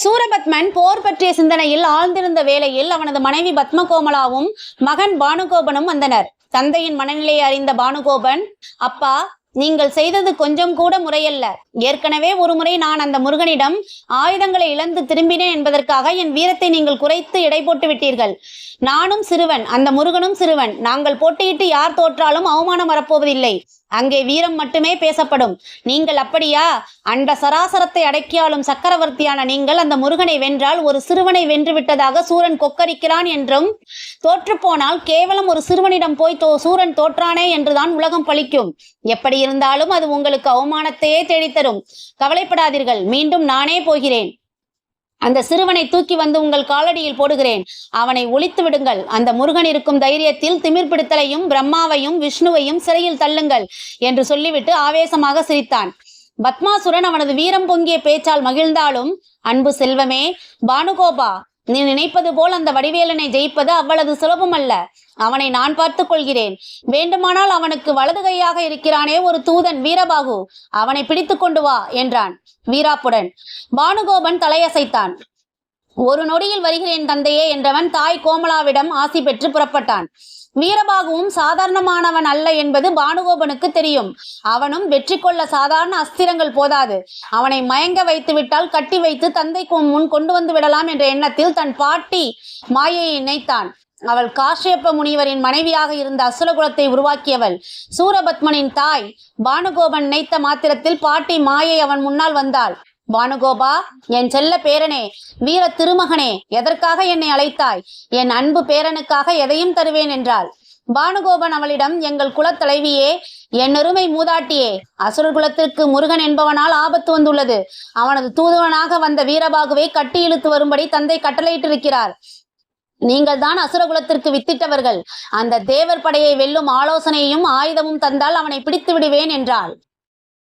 சூரபத்மன் போர் பற்றிய சிந்தனையில் ஆழ்ந்திருந்த வேளையில் அவனது மனைவி பத்மகோமலாவும் மகன் பானுகோபனும் வந்தனர். தந்தையின் மனநிலையை அறிந்த பானுகோபன், அப்பா, நீங்கள் செய்தது கொஞ்சம் கூட முறையல்ல. ஏற்கனவே ஒரு முறை நான் அந்த முருகனிடம் ஆயுதங்களை இழந்து திரும்பினேன் என்பதற்காக என் வீரத்தை நீங்கள் குறைத்து எடை போட்டு விட்டீர்கள். நானும் சிறுவன், அந்த முருகனும் சிறுவன். நாங்கள் போட்டியிட்டு யார் தோற்றாலும் அவமானம் வரப்போவதில்லை. அங்கே வீரம் மட்டுமே பேசப்படும். நீங்கள் அப்படியா? அண்ட சராசரத்தை அடக்கியாலும் சக்கரவர்த்தியான நீங்கள் அந்த முருகனை வென்றால் ஒரு சிறுவனை வென்று விட்டதாக சூரன் கொக்கரிக்கிறான் என்றும், தோற்றுப்போனால் கேவலம் ஒரு சிறுவனிடம் போய் சூரன் தோற்றானே என்றுதான் உலகம் பழிக்கும். எப்படி இருந்தாலும் அது உங்களுக்கு அவமானத்தையே தேடித்தரும். கவலைப்படாதீர்கள், மீண்டும் நானே போகிறேன். அந்த சிறுவனை தூக்கி வந்து உங்கள் காலடியில் போடுகிறேன். அவனை ஒழித்து விடுங்கள். அந்த முருகன் இருக்கும் தைரியத்தில் திமிர் பிடித்தலையும் பிரம்மாவையும் விஷ்ணுவையும் சிறையில் தள்ளுங்கள் என்று சொல்லிவிட்டு ஆவேசமாக சிரித்தான். பத்மாசுரன் அவனது வீரம் பொங்கிய பேச்சால் மகிழ்ந்தாலும், அன்பு செல்வமே பானுகோபா, நீ நினைப்பது போல் அந்த வடிவேலனை ஜெயிப்பது அவ்வளவு சுலபமல்ல. அவனை நான் பார்த்துக் கொள்கிறேன். வேண்டுமானால் அவனுக்கு வலது கையாக இருக்கிறானே ஒரு தூதன் வீரபாகு, அவனை பிடித்து கொண்டு வா என்றான் வீராப்புடன். பானுகோபன் தலையசைத்தான். ஒரு நொடியில் வருகிறேன் தந்தையே என்றவன் தாய் கோமலாவிடம் ஆசி பெற்று புறப்பட்டான். வீரபாகுவும் சாதாரணமானவன் அல்ல என்பது பானுகோபனுக்கு தெரியும். அவனும் வெற்றி கொள்ள சாதாரண அஸ்திரங்கள் போதாது. அவனை மயங்க வைத்து விட்டால் கட்டி வைத்து தந்தைக்கு முன் கொண்டு வந்து விடலாம் என்ற எண்ணத்தில் தன் பாட்டி மாயையை நினைத்தான். அவள் காஷ்யப்ப முனிவரின் மனைவியாக இருந்த அசுரகுலத்தை உருவாக்கியவள். சூரபத்மனின் தாய். பானுகோபன் நினைத்த மாத்திரத்தில் பாட்டி மாயை அவன் முன்னால் வந்தாள். பானுகோபா, என் செல்ல பேரனே, வீர திருமகனே, எதற்காக என்னை அழைத்தாய்? என் அன்பு பேரனுக்காக எதையும் தருவேன் என்றாள். பானுகோபன் அவளிடம், எங்கள் குலத்தலைவியே, என் அருமை மூதாட்டியே, அசுரர் குலத்திற்கு முருகன் என்பவனால் ஆபத்து வந்துள்ளது. அவனது தூதுவனாக வந்த வீரபாகுவை கட்டி இழுத்து வரும்படி தந்தை கட்டளையிட்டிருக்கிறார். நீங்கள் தான் அசுரகுலத்திற்கு வித்திட்டவர்கள். அந்த தேவர் படையை வெல்லும் ஆலோசனையும் ஆயுதமும் தந்தால் அவனை பிடித்து விடுவேன் என்றாள்.